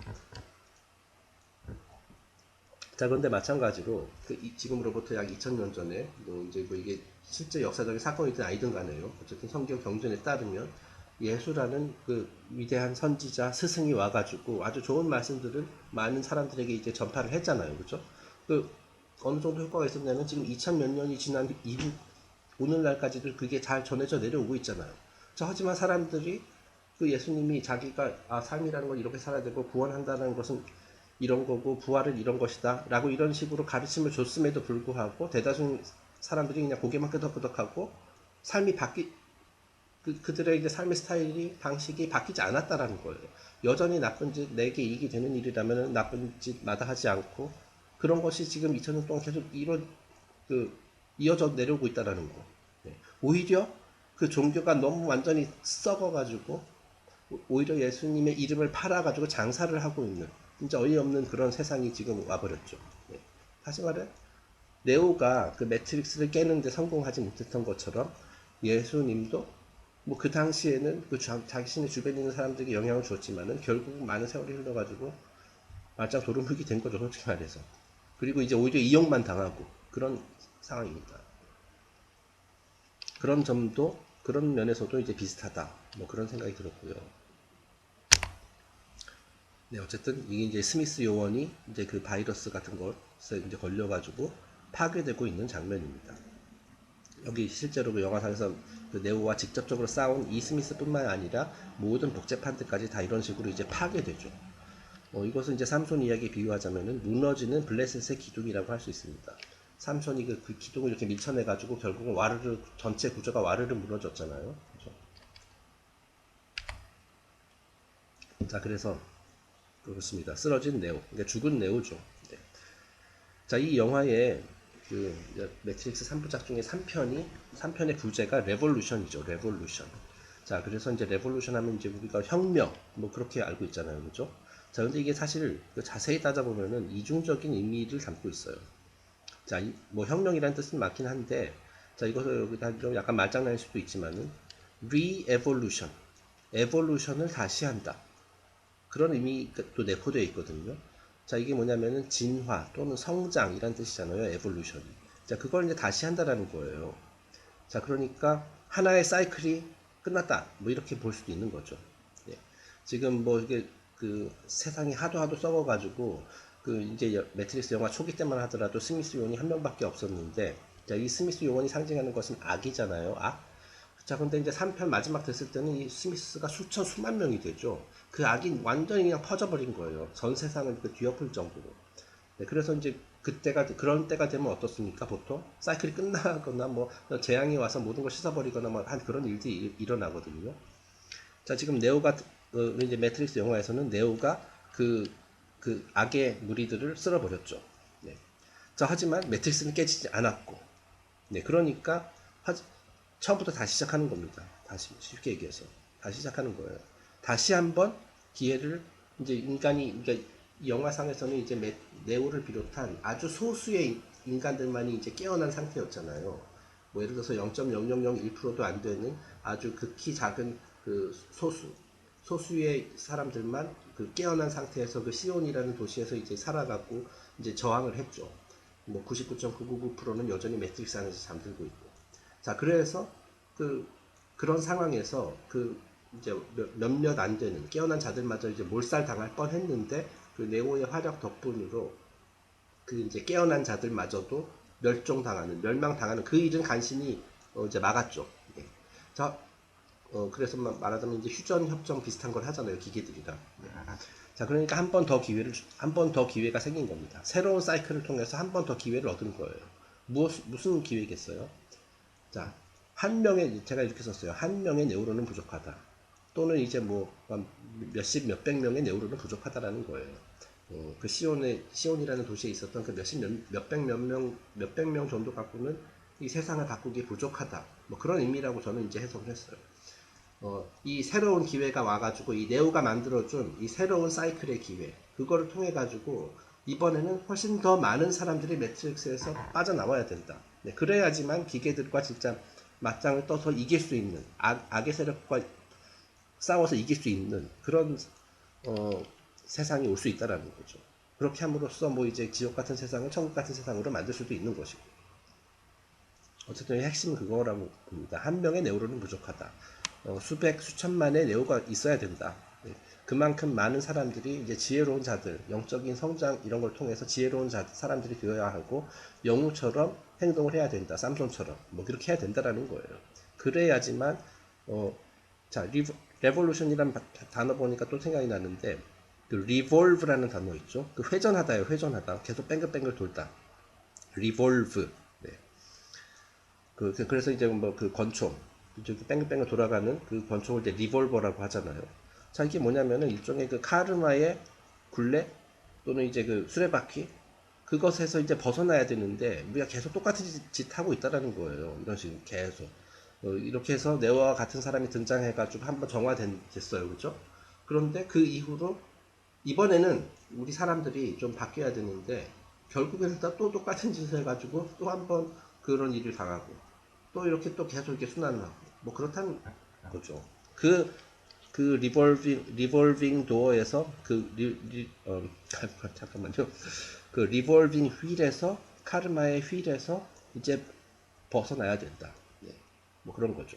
자, 그런데 마찬가지로 지금으로부터 약 2000년 전에 이제 뭐 이게 실제 역사적인 사건이든 아니든 간에요. 어쨌든 성경 경전에 따르면 예수라는 그 위대한 선지자 스승이 와가지고 아주 좋은 말씀들을 많은 사람들에게 이제 전파를 했잖아요, 그렇죠? 그 어느 정도 효과가 있었냐면 지금 2000 몇 년이 지난 이후 오늘날까지도 그게 잘 전해져 내려오고 있잖아요. 자, 하지만 사람들이 그 예수님이 자기가 삶이라는 걸 이렇게 살아야 되고 구원한다는 것은 이런 거고 부활은 이런 것이다 라고 이런 식으로 가르침을 줬음에도 불구하고 대다수 사람들이 그냥 고개만 끄덕끄덕하고 삶이 그들의 이제 삶의 스타일이 방식이 바뀌지 않았다라는 거예요. 여전히 나쁜 짓 내게 이익이 되는 일이라면 나쁜 짓마다 하지 않고 그런 것이 지금 2000년 동안 계속 이런 그 이어져 내려오고 있다라는 거. 네. 오히려 그 종교가 너무 완전히 썩어가지고 오히려 예수님의 이름을 팔아가지고 장사를 하고 있는 진짜 어이없는 그런 세상이 지금 와버렸죠. 네. 다시 말해 네오가 그 매트릭스를 깨는데 성공하지 못했던 것처럼 예수님도 뭐 그 당시에는 그 자신의 주변에 있는 사람들에게 영향을 줬지만은 결국 많은 세월이 흘러가지고 말짱 도루묵이 된 거죠, 솔직히 말해서. 그리고 이제 오히려 이용만 당하고 그런 상황입니다. 그런 점도 그런 면에서도 이제 비슷하다. 뭐 그런 생각이 들었고요. 네, 어쨌든 이게 이제 스미스 요원이 이제 그 바이러스 같은 것에 이제 걸려가지고 파괴되고 있는 장면입니다. 여기 실제로 그 영화상에서 그 네오와 직접적으로 싸운 이 스미스뿐만 아니라 모든 복제판들까지 다 이런 식으로 이제 파괴되죠. 이것은 이제 삼손 이야기에 비유하자면은 무너지는 블레셋의 기둥이라고 할 수 있습니다. 삼손이 그 기둥을 이렇게 밀쳐내가지고 결국은 와르르 전체 구조가 와르르 무너졌잖아요. 그렇죠? 자, 그래서 그렇습니다. 쓰러진 네오, 그러니까 죽은 네오죠. 네. 자, 이 영화의 그 매트릭스 3부작 중에 3편의 부제가 레볼루션이죠. 레볼루션. 자, 그래서 이제 레볼루션 하면 이제 우리가 혁명 뭐 그렇게 알고 있잖아요. 그죠? 자, 근데 이게 사실 자세히 따져보면은 이중적인 의미를 담고 있어요. 자, 뭐 혁명이라는 뜻은 맞긴 한데, 자, 이것을 여기다 좀 약간 말장난일 수도 있지만은 re-evolution, 에볼루션을 다시 한다. 그런 의미도 내포되어 있거든요. 자, 이게 뭐냐면은 진화 또는 성장이란 뜻이잖아요. 에볼루션이. 자, 그걸 이제 다시 한다라는 거예요. 자, 그러니까 하나의 사이클이 끝났다. 뭐 이렇게 볼 수도 있는 거죠. 예. 지금 뭐 이게 그 세상이 하도 썩어가지고 그 이제 매트릭스 영화 초기 때만 하더라도 스미스 요원이 한 명밖에 없었는데, 자, 이 스미스 요원이 상징하는 것은 악이잖아요. 악. 자, 근데 이제 3편 마지막 됐을 때는 이 스미스가 수만 명이 되죠. 그 악이 완전히 그냥 퍼져버린 거예요. 전 세상을 뒤엎을 정도로. 네, 그래서 이제 그런 때가 되면 어떻습니까? 보통 사이클이 끝나거나 뭐 재앙이 와서 모든 걸 씻어버리거나 뭐 한 그런 일들이 일어나거든요. 자, 지금 네오가 이제 매트릭스 영화에서는 네오가 그 악의 무리들을 쓸어버렸죠. 네. 자, 하지만 매트릭스는 깨지지 않았고, 네, 그러니까 처음부터 다시 시작하는 겁니다. 다시 쉽게 얘기해서 다시 시작하는 거예요. 다시 한번 기회를 이제 인간이 그러니까 영화상에서는 이제 네오를 비롯한 아주 소수의 인간들만이 이제 깨어난 상태였잖아요. 뭐 예를 들어서 0.0001%도 안 되는 아주 극히 작은 그 소수의 사람들만 그 깨어난 상태에서 그 시온이라는 도시에서 이제 살아가고 이제 저항을 했죠. 뭐 99.999%는 여전히 매트릭스 안에서 잠들고 있고. 자, 그래서 그런 상황에서 이제 몇몇 안 되는 깨어난 자들마저 이제 몰살당할 뻔했는데 그 네오의 활약 덕분으로 그 이제 깨어난 자들마저도 멸망당하는 그 일은 간신히 이제 막았죠. 네. 자, 그래서 말하자면 이제 휴전 협정 비슷한 걸 하잖아요, 기계들이랑. 네. 자, 그러니까 한 번 더 기회가 생긴 겁니다. 새로운 사이클을 통해서 한 번 더 기회를 얻은 거예요. 무슨 기회겠어요? 자, 제가 이렇게 썼어요. 한 명의 네오로는 부족하다. 또는 이제 뭐, 몇백 명의 네오로는 부족하다라는 거예요. 그 시온이라는 도시에 있었던 그 몇백 명 정도 갖고는 이 세상을 바꾸기 부족하다. 뭐 그런 의미라고 저는 이제 해석을 했어요. 이 새로운 기회가 와가지고 이 네오가 만들어준 이 새로운 사이클의 기회, 그거를 통해 가지고 이번에는 훨씬 더 많은 사람들이 매트릭스에서 빠져나와야 된다. 네, 그래야지만 기계들과 진짜 맞짱을 떠서 이길 수 있는 악의 세력과 싸워서 이길 수 있는 그런 세상이 올 수 있다라는 거죠. 그렇게 함으로써 뭐 이제 지옥 같은 세상을 천국 같은 세상으로 만들 수도 있는 것이고. 어쨌든 핵심은 그거라고 봅니다. 한 명의 네오로는 부족하다. 수천만의 네오가 있어야 된다. 네. 그만큼 많은 사람들이 이제 지혜로운 자들, 영적인 성장 이런 걸 통해서 지혜로운 사람들이 되어야 하고 영우처럼 행동을 해야 된다. 삼손처럼 뭐 그렇게 해야 된다라는 거예요. 그래야지만 자, 레볼루션이라는 단어 보니까 또 생각이 나는데 그 리볼브라는 단어 있죠. 그 회전하다예요. 회전하다. 계속 뺑글뺑글 돌다. 리볼브. 네. 그래서 이제 뭐 그 권총, 이렇게 뺑글뺑글 돌아가는 그 권총을 이제 리볼버라고 하잖아요. 자, 이게 뭐냐면은 일종의 그 카르마의 굴레 또는 이제 그 수레바퀴 그것에서 이제 벗어나야 되는데 우리가 계속 똑같은 짓 하고 있다라는 거예요. 이런 식으로 계속 이렇게 해서 네오와 같은 사람이 등장해가지고 한번 정화됐어요, 그죠? 그런데 그 이후로 이번에는 우리 사람들이 좀 바뀌어야 되는데 결국에는 또 똑같은 짓을 해가지고 또 한번 그런 일을 당하고 또 이렇게 또 계속 이렇게 순환하고 뭐 그렇다는 거죠. 그 리볼빙 도어에서 잠깐만요. 그 리볼빙 휠에서 카르마의 휠에서 이제 벗어나야 된다. 네, 뭐 그런 거죠.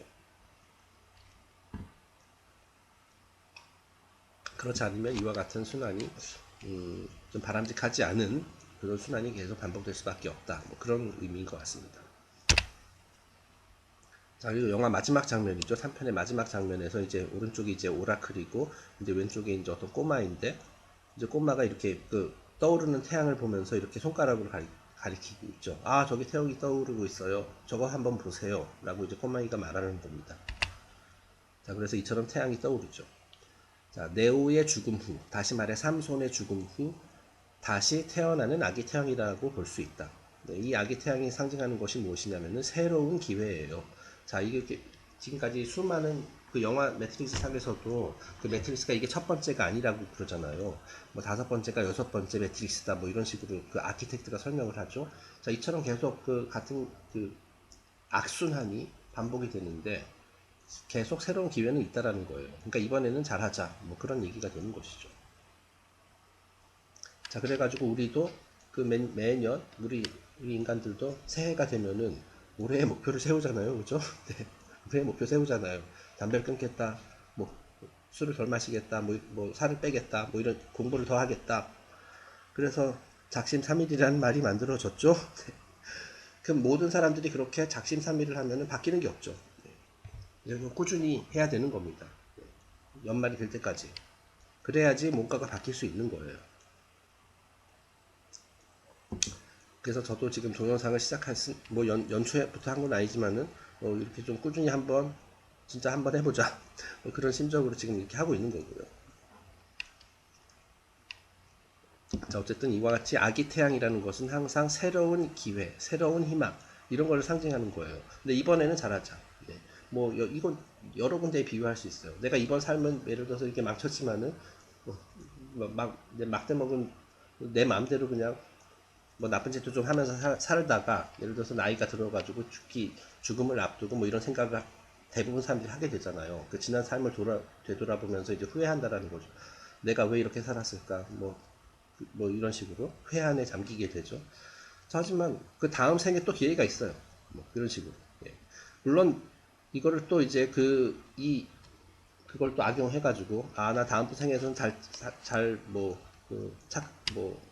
그렇지 않으면 이와 같은 순환이 좀 바람직하지 않은 그런 순환이 계속 반복될 수밖에 없다. 뭐 그런 의미인 것 같습니다. 자, 그리고 영화 마지막 장면이죠. 3편의 마지막 장면에서 이제 오른쪽이 이제 오라클이고 이제 왼쪽에 이제 어떤 꼬마인데 이제 꼬마가 이렇게 그 떠오르는 태양을 보면서 이렇게 손가락으로 가리키고 있죠. 아, 저기 태양이 떠오르고 있어요. 저거 한번 보세요. 라고 이제 꼬마이가 말하는 겁니다. 자, 그래서 이처럼 태양이 떠오르죠. 자, 네오의 죽음 후, 다시 말해 삼손의 죽음 후 다시 태어나는 아기 태양이라고 볼 수 있다. 네, 이 아기 태양이 상징하는 것이 무엇이냐면은 새로운 기회예요. 자, 이게 지금까지 수많은 그 영화 매트릭스 상에서도 그 매트릭스가 이게 첫 번째가 아니라고 그러잖아요. 뭐 다섯 번째가 여섯 번째 매트릭스다 뭐 이런 식으로 그 아키텍트가 설명을 하죠. 자, 이처럼 계속 그 같은 그 악순환이 반복이 되는데 계속 새로운 기회는 있다라는 거예요. 그러니까 이번에는 잘하자 뭐 그런 얘기가 되는 것이죠. 자, 그래가지고 우리도 그 매년 우리 인간들도 새해가 되면은 올해의 목표를 세우잖아요, 그죠? 네, 올해의 목표 세우잖아요. 담배를 끊겠다, 뭐 술을 덜 마시겠다, 뭐 살을 빼겠다, 뭐 이런 공부를 더 하겠다. 그래서 작심삼일이라는 말이 만들어졌죠. 네. 그 모든 사람들이 그렇게 작심삼일을 하면은 바뀌는 게 없죠. 그래서 꾸준히 해야 되는 겁니다. 연말이 될 때까지. 그래야지 뭔가가 바뀔 수 있는 거예요. 그래서 저도 지금 동영상을 뭐 연초부터 한 건 아니지만은 이렇게 좀 꾸준히 진짜 한번 해보자 뭐 그런 심정으로 지금 이렇게 하고 있는 거고요. 자, 어쨌든 이와 같이 아기 태양이라는 것은 항상 새로운 기회, 새로운 희망 이런 걸 상징하는 거예요. 근데 이번에는 잘하자. 네. 뭐 이건 여러 군데에 비유할 수 있어요. 내가 이번 삶은 예를 들어서 이렇게 망쳤지만은 내 막대 먹은 내 마음대로 그냥 뭐 나쁜 짓도 좀 하면서 살다가 예를 들어서 나이가 들어가지고 죽음을 앞두고 뭐 이런 생각을 대부분 사람들이 하게 되잖아요. 그 지난 삶을 되돌아보면서 이제 후회한다라는 거죠. 내가 왜 이렇게 살았을까? 뭐 이런 식으로 회한에 잠기게 되죠. 하지만 그 다음 생에 또 기회가 있어요. 뭐 이런 식으로. 예. 물론 이거를 또 이제 그걸 또 악용해가지고 나 다음 생에서는 뭐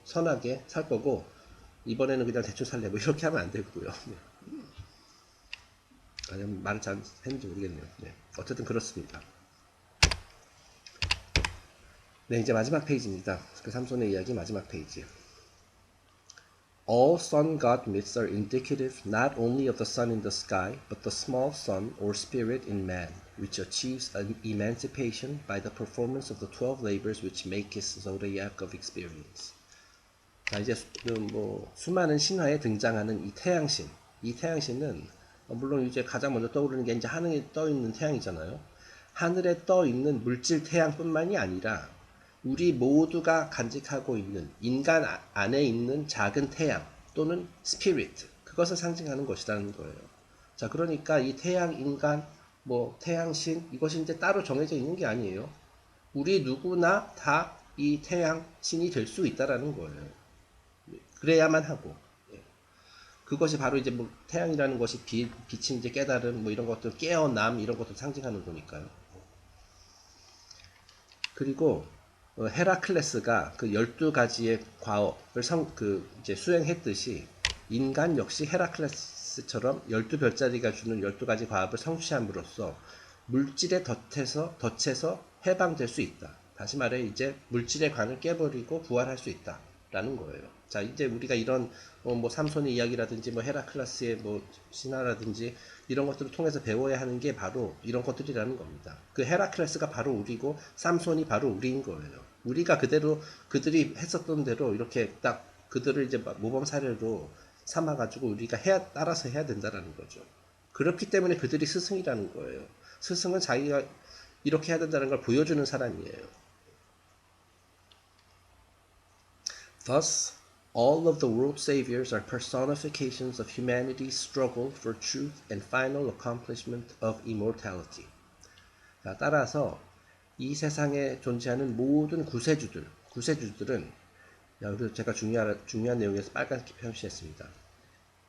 선하게 살 거고 이번에는 그냥 대충 살래 뭐 이렇게 하면 안 되고요. 네. 아니면 말을 잘 했는지 모르겠네요. 네. 어쨌든 그렇습니다. 네, 이제 마지막 페이지입니다. 그 삼손의 이야기 마지막 페이지. All sun god myths are indicative not only of the sun in the sky, but the small sun or spirit in man, which achieves an emancipation by the performance of the 12 labors which make his zodiac of experience. 자, 이제 뭐 수많은 신화에 등장하는 이 태양신. 이 태양신은 물론 이제 가장 먼저 떠오르는 게 이제 하늘에 떠 있는 태양이잖아요. 하늘에 떠 있는 물질 태양뿐만이 아니라 우리 모두가 간직하고 있는 인간 안에 있는 작은 태양 또는 스피리트 그것을 상징하는 것이라는 거예요. 자, 그러니까 이 태양 인간 뭐 태양신 이것이 이제 따로 정해져 있는 게 아니에요. 우리 누구나 다 이 태양신이 될 수 있다라는 거예요. 그래야만 하고 그것이 바로 이제 뭐 태양이라는 것이 빛이 이제 깨달음 뭐 이런 것들 깨어남 이런 것들 상징하는 거니까요. 그리고 헤라클레스가 그 12가지의 과업을 이제 수행했듯이 인간 역시 헤라클레스처럼 12별자리가 주는 12가지 과업을 성취함으로써 물질의 덫에서 해방될 수 있다. 다시 말해 이제 물질의 관을 깨버리고 부활할 수 있다라는 거예요. 자, 이제 우리가 이런 뭐 삼손의 이야기라든지 뭐 헤라클레스의 뭐 신화라든지 이런 것들을 통해서 배워야 하는 게 바로 이런 것들이라는 겁니다. 그 헤라클레스가 바로 우리고 삼손이 바로 우리인 거예요. 우리가 그대로 그들이 했었던 대로 이렇게 딱 그들을 이제 모범 사례로 삼아가지고 우리가 따라서 해야 된다라는 거죠. 그렇기 때문에 그들이 스승이라는 거예요. 스승은 자기가 이렇게 해야 된다는 걸 보여주는 사람이에요. Thus, all of the world saviors are personifications of humanity's struggle for truth and final accomplishment of immortality. 자, 따라서 이 세상에 존재하는 모든 구세주들은 여기서 제가 중요한 내용에서 빨갛게 표시했습니다.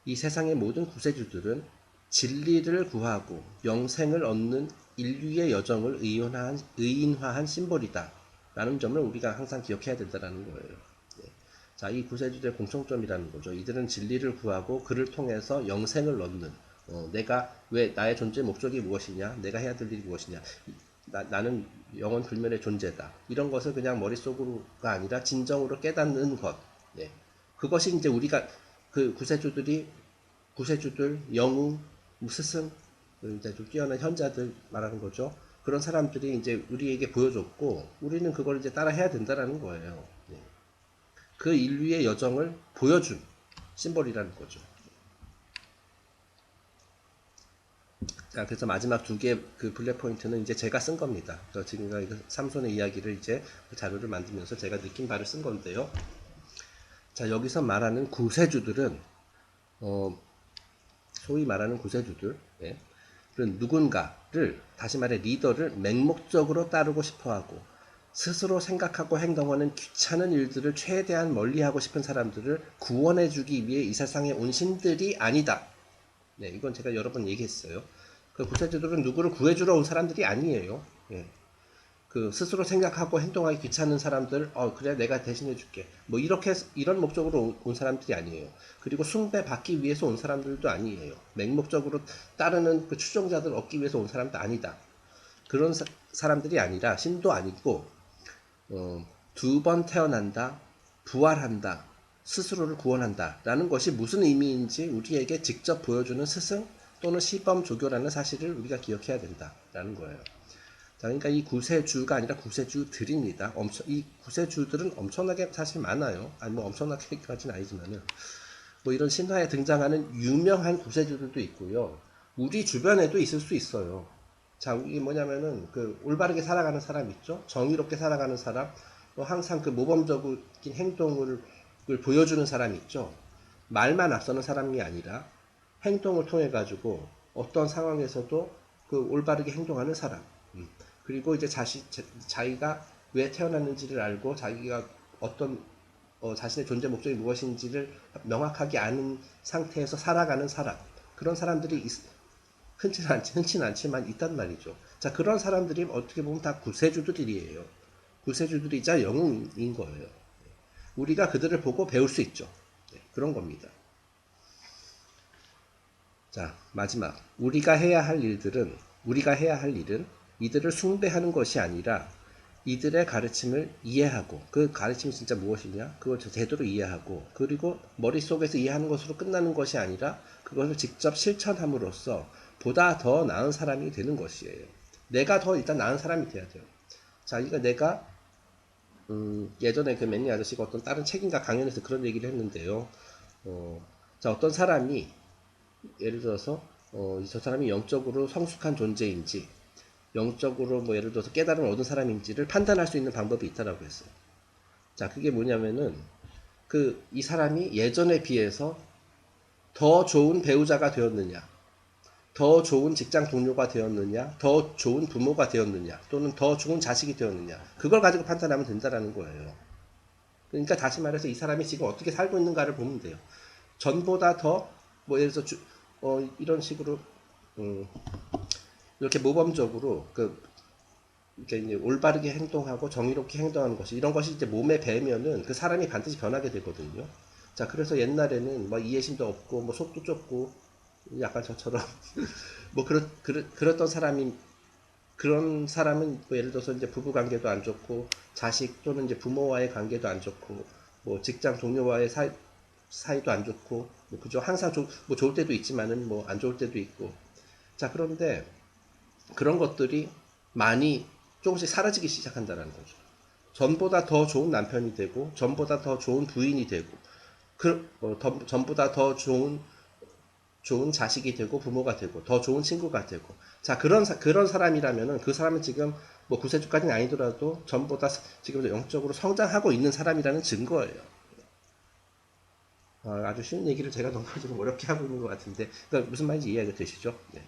이 세상의 모든 구세주들은 진리를 구하고 영생을 얻는 인류의 여정을 의인화한 심볼이다 라는 점을 우리가 항상 기억해야 된다는 거예요. 자, 이 구세주들의 공통점이라는 거죠. 이들은 진리를 구하고 그를 통해서 영생을 얻는, 내가 왜 나의 존재 목적이 무엇이냐, 내가 해야 될 일이 무엇이냐, 나는 영원 불멸의 존재다. 이런 것을 그냥 머릿속으로가 아니라 진정으로 깨닫는 것. 네. 그것이 이제 우리가 그 구세주들, 영웅, 스승, 이제 좀 뛰어난 현자들 말하는 거죠. 그런 사람들이 이제 우리에게 보여줬고, 우리는 그걸 이제 따라 해야 된다라는 거예요. 네. 그 인류의 여정을 보여준 심볼이라는 거죠. 자, 그래서 마지막 두 개 그 블랙 포인트는 이제 제가 쓴 겁니다. 지금까지 삼손의 이야기를 이제 그 자료를 만들면서 제가 느낀 바를 쓴 건데요. 자, 여기서 말하는 구세주들은 소위 말하는 구세주들, 예, 누군가를, 다시 말해 리더를 맹목적으로 따르고 싶어하고 스스로 생각하고 행동하는 귀찮은 일들을 최대한 멀리하고 싶은 사람들을 구원해주기 위해 이 세상에 온 신들이 아니다. 네, 이건 제가 여러 번 얘기했어요. 그 구세주들은 누구를 구해주러 온 사람들이 아니에요. 예. 그 스스로 생각하고 행동하기 귀찮은 사람들, 그래 내가 대신해 줄게. 뭐 이런 목적으로 온 사람들이 아니에요. 그리고 숭배 받기 위해서 온 사람들도 아니에요. 맹목적으로 따르는 그 추종자들 얻기 위해서 온 사람도 아니다. 그런 사람들이 아니라 신도 아니고 두 번 태어난다, 부활한다, 스스로를 구원한다 라는 것이 무슨 의미인지 우리에게 직접 보여주는 스승 또는 시범 조교라는 사실을 우리가 기억해야 된다라는 거예요. 자, 그러니까 이 구세주가 아니라 구세주들입니다. 이 구세주들은 엄청나게 사실 많아요. 아니 뭐 엄청나게까지는 아니지만은 뭐 이런 신화에 등장하는 유명한 구세주들도 있고요. 우리 주변에도 있을 수 있어요. 자, 이게 뭐냐면은 그 올바르게 살아가는 사람 있죠. 정의롭게 살아가는 사람, 항상 그 모범적인 행동을 보여주는 사람이 있죠. 말만 앞서는 사람이 아니라 행동을 통해 가지고 어떤 상황에서도 그 올바르게 행동하는 사람. 그리고 이제 자기가 왜 태어났는지를 알고 자기가 어떤 자신의 존재 목적이 무엇인지를 명확하게 아는 상태에서 살아가는 사람. 그런 사람들이 흔치는 않지만 있단 말이죠. 자, 그런 사람들이 어떻게 보면 다 구세주들이에요. 구세주들이자 영웅인 거예요. 우리가 그들을 보고 배울 수 있죠. 네, 그런 겁니다. 자, 마지막. 우리가 해야 할 일은 이들을 숭배하는 것이 아니라 이들의 가르침을 이해하고, 그 가르침이 진짜 무엇이냐? 그걸 제대로 이해하고, 그리고 머릿속에서 이해하는 것으로 끝나는 것이 아니라 그것을 직접 실천함으로써 보다 더 나은 사람이 되는 것이에요. 내가 더 일단 나은 사람이 돼야 돼요. 자, 그러니까 내가 예전에 그 맨니 아저씨가 어떤 다른 책인가 강연에서 그런 얘기를 했는데요. 자, 어떤 사람이 예를 들어서 저 사람이 영적으로 성숙한 존재인지 영적으로 뭐 예를 들어서 깨달음을 얻은 사람인지를 판단할 수 있는 방법이 있다라고 했어요. 자, 그게 뭐냐면은 이 사람이 예전에 비해서 더 좋은 배우자가 되었느냐, 더 좋은 직장 동료가 되었느냐, 더 좋은 부모가 되었느냐, 또는 더 좋은 자식이 되었느냐, 그걸 가지고 판단하면 된다라는 거예요. 그러니까 다시 말해서 이 사람이 지금 어떻게 살고 있는가를 보면 돼요. 전보다 더 뭐 예를 들어서 이런 식으로 이렇게 모범적으로 이렇게 이제 올바르게 행동하고 정의롭게 행동하는 것이, 이런 것이 이제 몸에 배면은 그 사람이 반드시 변하게 되거든요. 자, 그래서 옛날에는 뭐 이해심도 없고 뭐 속도 좁고 약간 저처럼 뭐 그랬던 사람이, 그런 사람은 뭐 예를 들어서 이제 부부 관계도 안 좋고 자식 또는 이제 부모와의 관계도 안 좋고 뭐 직장 동료와의 사이도 안 좋고 뭐 그죠. 항상 뭐 좋을 때도 있지만은 뭐 안 좋을 때도 있고. 자, 그런데 그런 것들이 많이 조금씩 사라지기 시작한다는 거죠. 전보다 더 좋은 남편이 되고, 전보다 더 좋은 부인이 되고, 전보다 더 좋은 자식이 되고 부모가 되고 더 좋은 친구가 되고 자 그런 사람이라면은 그 사람은 지금 뭐 구세주까지는 아니더라도 전보다 지금 영적으로 성장하고 있는 사람이라는 증거예요. 아주 쉬운 얘기를 제가 너무 좀 어렵게 하고 있는 것 같은데 그러니까 무슨 말인지 이해가 되시죠? 네.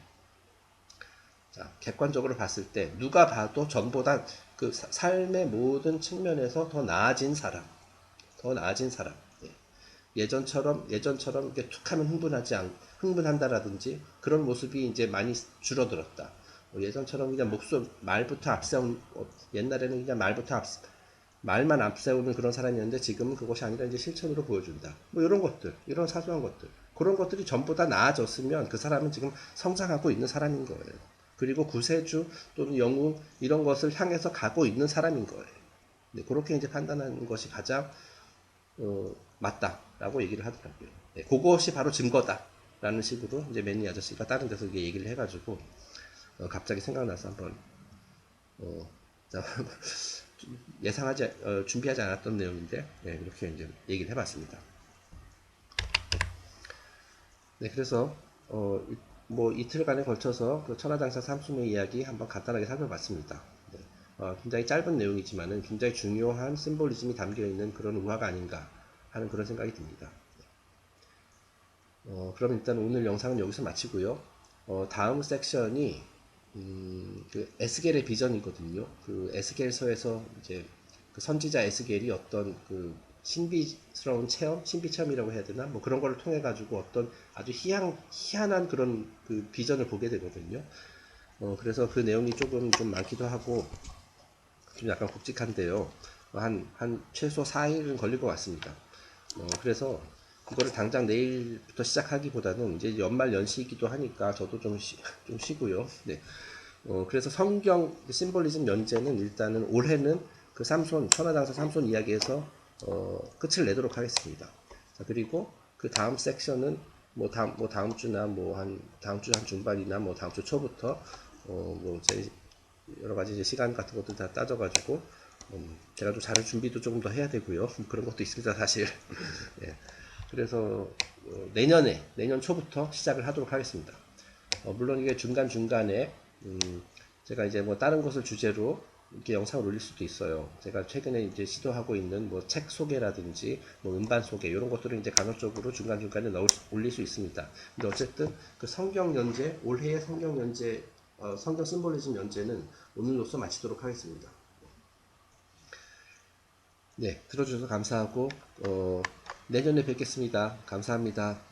자, 객관적으로 봤을 때 누가 봐도 전보다 그 삶의 모든 측면에서 더 나아진 사람, 더 나아진 사람. 예. 예전처럼 이렇게 툭하면 흥분한다라든지 그런 모습이 이제 많이 줄어들었다. 예전처럼 그냥 말부터 앞세운 옛날에는 그냥 말만 앞세우는 그런 사람이었는데 지금은 그것이 아니라 이제 실천으로 보여준다. 뭐 이런 것들, 이런 사소한 것들, 그런 것들이 전부 다 나아졌으면 그 사람은 지금 성장하고 있는 사람인 거예요. 그리고 구세주 또는 영웅 이런 것을 향해서 가고 있는 사람인 거예요. 네, 그렇게 이제 판단하는 것이 가장 맞다라고 얘기를 하더라고요. 네, 그것이 바로 증거다라는 식으로 이제 매니 아저씨가 다른 데서 이게 얘기를 해가지고 갑자기 생각나서 한번 어, 준비하지 않았던 내용인데 네, 이렇게 이제 얘기를 해봤습니다. 네, 그래서 뭐 이틀간에 걸쳐서 그 천하장사 삼순의 이야기 한번 간단하게 살펴봤습니다. 네, 굉장히 짧은 내용이지만은 굉장히 중요한 심볼리즘이 담겨 있는 그런 우화가 아닌가 하는 그런 생각이 듭니다. 그럼 일단 오늘 영상은 여기서 마치고요. 다음 섹션이 그 에스겔의 비전이거든요. 그 에스겔서에서 이제 그 선지자 에스겔이 어떤 그 신비스러운 신비 체험이라고 해야 되나? 뭐 그런 걸 통해 가지고 어떤 아주 희한한 그런 그 비전을 보게 되거든요. 그래서 그 내용이 조금 좀 많기도 하고 좀 약간 굵직한데요. 한 최소 4일은 걸릴 것 같습니다. 그래서 그거를 당장 내일부터 시작하기보다는 이제 연말 연시이기도 하니까 저도 좀 쉬고요. 네. 그래서 성경 심볼리즘 연재는 일단은 올해는 그 천하장사 삼손 이야기에서 끝을 내도록 하겠습니다. 자, 그리고 그 다음 섹션은 뭐 다음 주나 다음 주 한 중반이나 뭐 다음 주 초부터 제 여러 가지 이제 시간 같은 것들 다 따져가지고 제가 좀 자료 준비도 조금 더 해야 되고요. 그런 것도 있습니다, 사실. 예. 그래서 내년 초부터 시작을 하도록 하겠습니다. 물론 이게 중간중간에 제가 이제 뭐 다른 것을 주제로 이렇게 영상을 올릴 수도 있어요. 제가 최근에 이제 시도하고 있는 뭐 책 소개라든지 뭐 음반 소개 이런 것들을 이제 간헐적으로 중간중간에 올릴 수 있습니다. 근데 어쨌든 그 성경 연재 올해의 성경 연재 성경 심볼리즘 연재는 오늘로써 마치도록 하겠습니다. 네, 들어주셔서 감사하고 내년에 뵙겠습니다. 감사합니다.